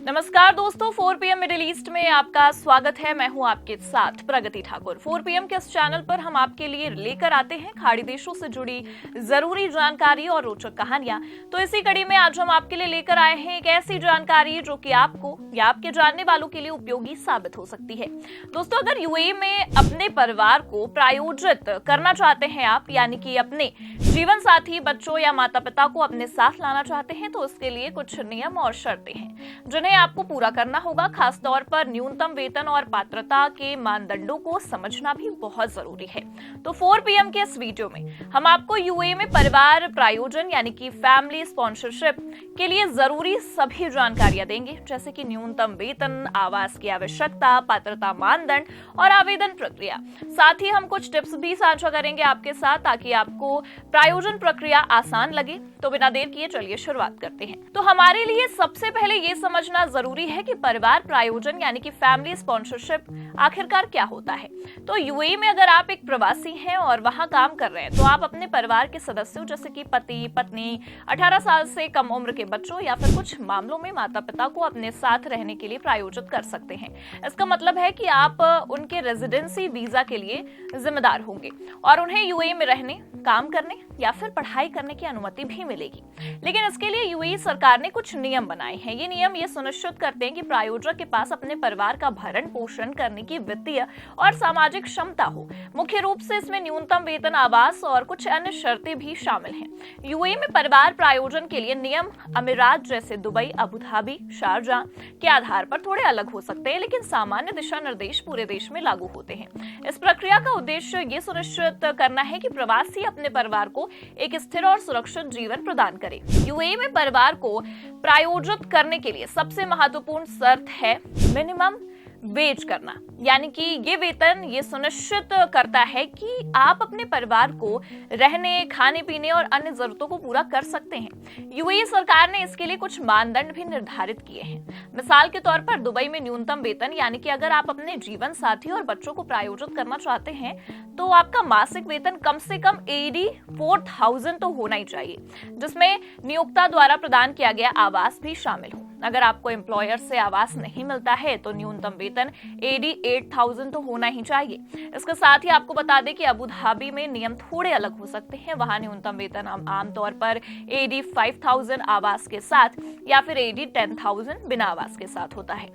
नमस्कार दोस्तों, 4 PM middle east में आपका स्वागत है। मैं हूं आपके साथ प्रगति ठाकुर। 4 PM के इस चैनल पर हम आपके लिए लेकर आते हैं खाड़ी देशों से जुड़ी जरूरी जानकारी और रोचक कहानियां। तो इसी कड़ी में आज हम आपके लिए लेकर आए हैं एक ऐसी जानकारी जो कि आपको या आपके जानने वालों के लिए उपयोगी साबित हो सकती है। दोस्तों, अगर यूएई में अपने परिवार को प्रायोजित करना चाहते हैं आप, यानी कि अपने जीवन साथी, बच्चों या माता पिता को अपने साथ लाना चाहते हैं, तो उसके लिए कुछ नियम और शर्तें हैं जिन्हें आपको पूरा करना होगा। खास तौर पर न्यूनतम वेतन और पात्रता के मानदंडों को समझना भी बहुत जरूरी है। तो 4 PM के इस वीडियो में हम आपको यूएई में परिवार प्रायोजन यानी कि फैमिली स्पॉन्सरशिप के लिए जरूरी सभी जानकारियां देंगे, जैसे कि न्यूनतम वेतन, आवास की आवश्यकता, पात्रता मानदंड और आवेदन प्रक्रिया। साथ ही हम कुछ टिप्स भी साझा करेंगे आपके साथ ताकि आपको प्रायोजन प्रक्रिया आसान लगे। तो बिना देर किए चलिए शुरुआत करते हैं। तो हमारे लिए सबसे पहले ये समझना जरूरी है कि परिवार प्रायोजन यानी कि फैमिली स्पॉन्सरशिप आखिरकार क्या होता है। तो यूएई में अगर आप एक प्रवासी हैं और वहां काम कर रहे हैं, तो आप अपने परिवार के सदस्यों जैसे कि पति, पत्नी, 18 साल से कम उम्र के बच्चों या फिर कुछ मामलों में माता पिता को अपने साथ रहने के लिए प्रायोजित कर सकते हैं। इसका मतलब है कि आप उनके रेजिडेंसी वीजा के लिए जिम्मेदार होंगे और उन्हें यूएई में रहने, काम करने या फिर पढ़ाई करने की अनुमति भी मिलेगी। लेकिन इसके लिए यूएई सरकार ने कुछ नियम बनाए हैं। ये नियम ये सुनिश्चित करते हैं कि प्रायोजक के पास अपने परिवार का भरण पोषण करने की वित्तीय और सामाजिक क्षमता हो। मुख्य रूप से इसमें न्यूनतम वेतन, आवास और कुछ अन्य शर्तें भी शामिल हैं। यूएई में परिवार प्रायोजन के लिए नियम अमीरात जैसे दुबई, अबू धाबी, शारजाह के आधार पर थोड़े अलग हो सकते हैं, लेकिन सामान्य दिशा निर्देश पूरे देश में लागू होते हैं। इस प्रक्रिया का उद्देश्य ये सुनिश्चित करना है कि प्रवासी अपने परिवार को एक स्थिर और सुरक्षित जीवन प्रदान करे। यूएई में परिवार को प्रायोजित करने के लिए सबसे महत्वपूर्ण शर्त है मिनिमम वेज करना, यानी कि ये वेतन ये सुनिश्चित करता है कि आप अपने परिवार को रहने, खाने पीने और अन्य जरूरतों को पूरा कर सकते हैं। यूएई सरकार ने इसके लिए कुछ मानदंड भी निर्धारित किए हैं। मिसाल के तौर पर दुबई में न्यूनतम वेतन, यानी कि अगर आप अपने जीवन साथी और बच्चों को प्रायोजित करना चाहते हैं तो आपका मासिक वेतन कम से कम 84,000 तो होना ही चाहिए, जिसमें नियोक्ता द्वारा प्रदान किया गया आवास भी शामिल हो। अगर आपको एम्प्लॉयर से आवास नहीं मिलता है तो न्यूनतम वेतन 88,000 तो होना ही चाहिए। इसके साथ ही आपको बता दें कि अबू धाबी में नियम थोड़े अलग हो सकते हैं। वहां न्यूनतम वेतन आमतौर पर 85,000 आवास के साथ या फिर 10,000 बिना आवास के साथ होता है।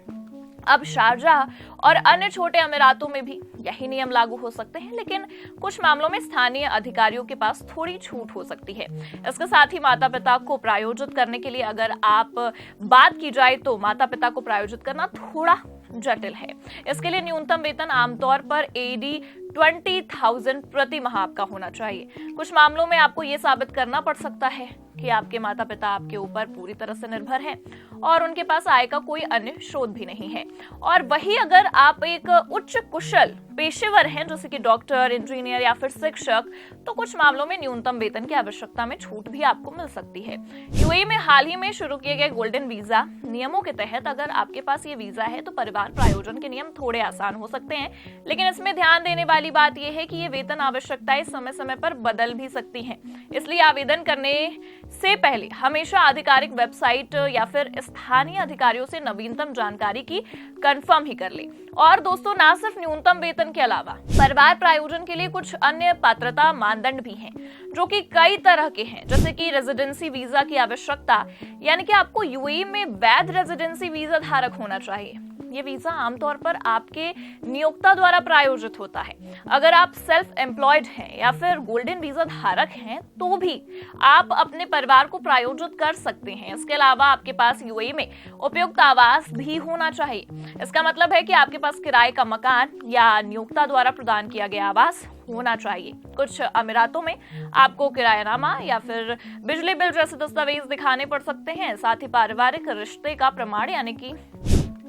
अब शारजाह और अन्य छोटे अमीरातों में भी यही नियम लागू हो सकते हैं, लेकिन कुछ मामलों में स्थानीय अधिकारियों के पास थोड़ी छूट हो सकती है। इसके साथ ही माता पिता को प्रायोजित करने के लिए अगर आप बात की जाए तो माता पिता को प्रायोजित करना थोड़ा जटिल है। इसके लिए न्यूनतम वेतन आमतौर पर 20,000 प्रति माह आपका होना चाहिए। कुछ मामलों में आपको ये साबित करना पड़ सकता है कि आपके माता पिता आपके ऊपर पूरी तरह से निर्भर हैं और उनके पास आय का कोई अन्य स्रोत भी नहीं है। और वही अगर आप एक उच्च कुशल पेशेवर हैं जैसे कि डॉक्टर, इंजीनियर या फिर शिक्षक, तो कुछ मामलों में न्यूनतम वेतन की आवश्यकता में छूट भी आपको मिल सकती है। यूएई में हाल ही में शुरू किए गए गोल्डन वीजा नियमों के तहत अगर आपके पास ये वीजा है तो परिवार प्रायोजन के नियम थोड़े आसान हो सकते हैं, लेकिन इसमें ध्यान देने वाली बात यह है कि ये वेतन आवश्यकताएं समय समय पर बदल भी सकती हैं। इसलिए आवेदन करने से पहले हमेशा आधिकारिक वेबसाइट या फिर स्थानीय अधिकारियों से नवीनतम जानकारी की कंफर्म ही कर ले। और दोस्तों, ना सिर्फ न्यूनतम वेतन के अलावा परिवार प्रायोजन के लिए कुछ अन्य पात्रता मानदंड भी हैं जो कि कई तरह के हैं, जैसे कि रेजिडेंसी वीजा की आवश्यकता, यानी कि आपको यूएई में वैध रेजिडेंसी वीजा धारक होना चाहिए। ये वीजा आमतौर पर आपके नियोक्ता द्वारा प्रायोजित होता है। अगर आप सेल्फ एम्प्लॉयड हैं या फिर गोल्डन वीजा धारक हैं तो भी आप अपने परिवार को प्रायोजित कर सकते हैं। इसके अलावा आपके पास यूएई में उपयुक्त आवास भी होना चाहिए। इसका मतलब है कि आपके पास किराए का मकान या नियोक्ता द्वारा प्रदान किया गया आवास होना चाहिए। कुछ अमीरातों में आपको किरायानामा या फिर बिजली बिल जैसे दस्तावेज दिखाने पड़ सकते हैं। साथ ही पारिवारिक रिश्ते का प्रमाण, यानी कि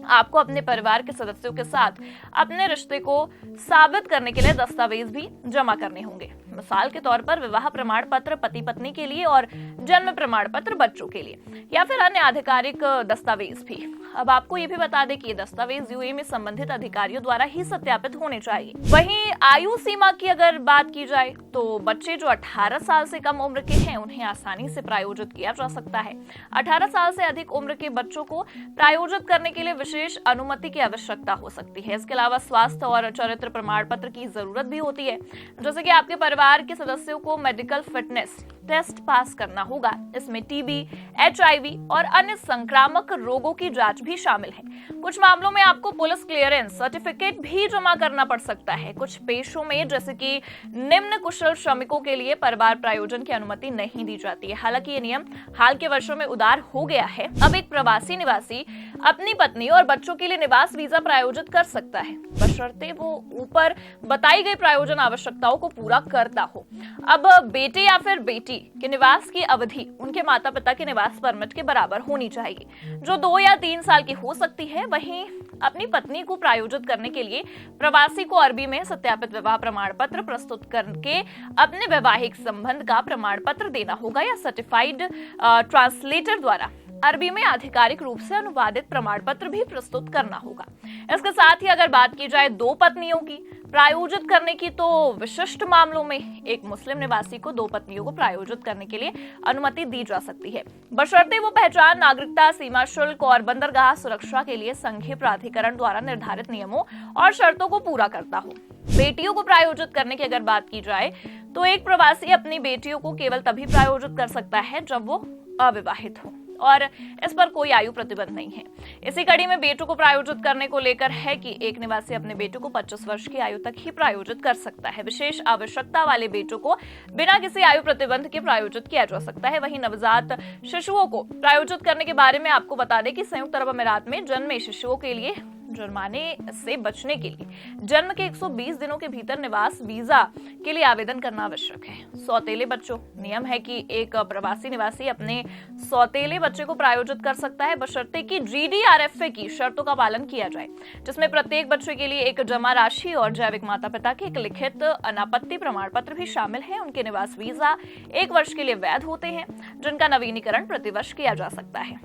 आपको अपने परिवार के सदस्यों के साथ अपने रिश्ते को साबित करने के लिए दस्तावेज भी जमा करने होंगे। मिसाल के तौर पर विवाह प्रमाण पत्र पति पत्नी के लिए और जन्म प्रमाण पत्र बच्चों के लिए, या फिर अन्य आधिकारिक दस्तावेज भी। अब आपको ये भी बता दें कि ये दस्तावेज यूएई में संबंधित अधिकारियों द्वारा ही सत्यापित होने चाहिए। वहीं आयु सीमा की अगर बात की जाए तो बच्चे जो 18 साल से कम उम्र के हैं उन्हें आसानी से प्रायोजित किया जा सकता है। 18 साल से अधिक उम्र के बच्चों को प्रायोजित करने के लिए विशेष अनुमति की आवश्यकता हो सकती है। इसके अलावा स्वास्थ्य और चरित्र प्रमाण पत्र की जरूरत भी होती है, जैसे कि आपके परिवार के सदस्यों को मेडिकल फिटनेस टेस्ट पास करना होगा। इसमें टीबी, एचआईवी और अन्य संक्रामक रोगों की जांच भी शामिल है। कुछ मामलों में आपको पुलिस क्लियरेंस सर्टिफिकेट भी जमा करना पड़ सकता है। कुछ पेशों में जैसे कि निम्न कुशल श्रमिकों के लिए परिवार प्रायोजन की अनुमति नहीं दी जाती है। हालांकि ये नियम हाल के वर्षों में उदार हो गया है। अब एक प्रवासी निवासी अपनी पत्नी और बच्चों के लिए निवास वीजा प्रायोजित कर सकता है, बशर्ते वो ऊपर बताई गई प्रायोजन आवश्यकताओं को पूरा करता हो। अब बेटे या फिर बेटी के निवास की अवधि उनके माता पिता के निवास परमिट के बराबर होनी चाहिए, जो 2 या 3 साल की हो सकती है। वहीं अपनी पत्नी को प्रायोजित करने के लिए प्रवासी को अरबी में सत्यापित विवाह प्रमाण पत्र प्रस्तुत करके अपने वैवाहिक संबंध का प्रमाण पत्र देना होगा, या सर्टिफाइड ट्रांसलेटर द्वारा अरबी में आधिकारिक रूप से अनुवादित प्रमाण पत्र भी प्रस्तुत करना होगा। इसके साथ ही अगर बात की जाए 2 पत्नियों की प्रायोजित करने की, तो विशिष्ट मामलों में एक मुस्लिम निवासी को 2 पत्नियों को प्रायोजित करने के लिए अनुमति दी जा सकती है, बशर्ते वो पहचान, नागरिकता, सीमा शुल्क और बंदरगाह सुरक्षा के लिए संघीय प्राधिकरण द्वारा निर्धारित नियमों और शर्तों को पूरा करता हो। बेटियों को प्रायोजित करने की अगर बात की जाए तो एक प्रवासी अपनी बेटियों को केवल तभी प्रायोजित कर सकता है जब वो अविवाहित हो और इस पर कोई आयु प्रतिबंध नहीं है। इसी कड़ी में बेटों को प्रायोजित करने को लेकर है कि एक निवासी अपने बेटों को 25 वर्ष की आयु तक ही प्रायोजित कर सकता है। विशेष आवश्यकता वाले बेटों को बिना किसी आयु प्रतिबंध के प्रायोजित किया जा सकता है। वहीं नवजात शिशुओं को प्रायोजित करने के बारे में आपको बता दें कि संयुक्त अरब अमीरात में जन्मे शिशुओं के लिए जुर्माने से बचने के लिए जन्म के 120 दिनों के भीतर निवास वीजा के लिए आवेदन करना आवश्यक है। सौतेले बच्चों, नियम है कि एक प्रवासी निवासी अपने सौतेले बच्चे को प्रायोजित कर सकता है, बशर्ते कि GDRFA की शर्तों का पालन किया जाए, जिसमें प्रत्येक बच्चे के लिए एक जमा राशि और जैविक माता पिता के एक लिखित अनापत्ति प्रमाण पत्र भी शामिल है। उनके निवास वीजा 1 वर्ष के लिए वैध होते हैं, जिनका नवीनीकरण प्रतिवर्ष किया जा सकता है।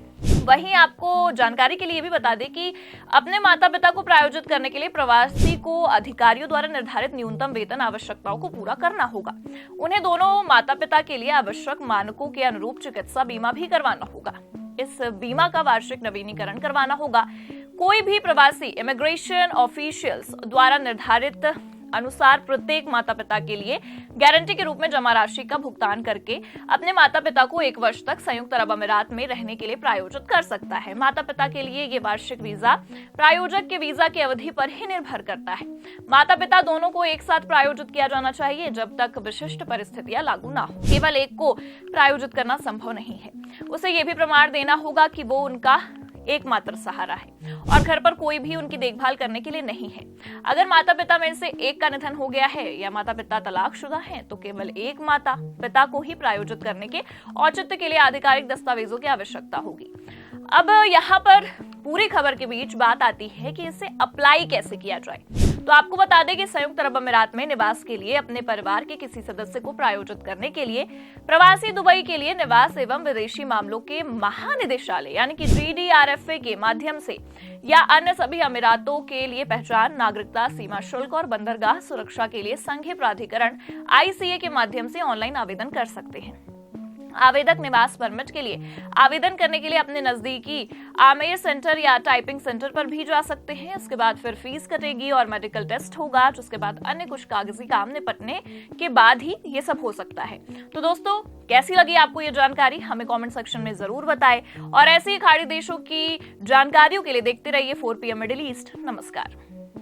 वहीं आपको जानकारी के लिए भी बता दें कि अपने माता पिता को प्रायोजित करने के लिए प्रवासी को अधिकारियों द्वारा निर्धारित न्यूनतम वेतन आवश्यकताओं को पूरा करना होगा। उन्हें दोनों माता पिता के लिए आवश्यक मानकों के अनुरूप चिकित्सा बीमा भी करवाना होगा। इस बीमा का वार्षिक नवीनीकरण करवाना होगा। कोई भी प्रवासी इमिग्रेशन ऑफिशियल्स द्वारा निर्धारित अनुसार प्रत्येक माता पिता के लिए गारंटी के रूप में जमा राशि का भुगतान करके अपने माता पिता को 1 वर्ष तक संयुक्त अरब अमीरात में रहने के लिए प्रायोजित कर सकता है। माता पिता के लिए ये वार्षिक वीजा प्रायोजक के वीजा की अवधि पर ही निर्भर करता है। माता पिता दोनों को एक साथ प्रायोजित किया जाना चाहिए जब तक विशिष्ट परिस्थितियां लागू ना हो। केवल एक को प्रायोजित करना संभव नहीं है। उसे ये भी प्रमाण देना होगा कि वो उनका एकमात्र सहारा है और घर पर कोई भी उनकी देखभाल करने के लिए नहीं है। अगर माता पिता में से एक का निधन हो गया है या माता पिता तलाकशुदा हैं, तो केवल एक माता पिता को ही प्रायोजित करने के औचित्य के लिए आधिकारिक दस्तावेजों की आवश्यकता होगी। अब यहाँ पर पूरी खबर के बीच बात आती है कि इसे अप्लाई कैसे किया जाए। तो आपको बता दें कि संयुक्त अरब अमीरात में निवास के लिए अपने परिवार के किसी सदस्य को प्रायोजित करने के लिए प्रवासी दुबई के लिए निवास एवं विदेशी मामलों के महानिदेशालय यानी कि GDRFA के माध्यम से या अन्य सभी अमीरातों के लिए पहचान, नागरिकता, सीमा शुल्क और बंदरगाह सुरक्षा के लिए संघीय प्राधिकरण ICA के माध्यम से ऑनलाइन आवेदन कर सकते हैं। आवेदक निवास परमिट के लिए आवेदन करने के लिए अपने नजदीकी आमेर सेंटर या टाइपिंग सेंटर पर भी जा सकते हैं। इसके बाद फिर फीस कटेगी और मेडिकल टेस्ट होगा, जिसके बाद अन्य कुछ कागजी काम निपटने के बाद ही ये सब हो सकता है। तो दोस्तों, कैसी लगी आपको ये जानकारी हमें कमेंट सेक्शन में जरूर बताएं और ऐसे ही खाड़ी देशों की जानकारियों के लिए देखते रहिए 4PM मिडिल ईस्ट। नमस्कार।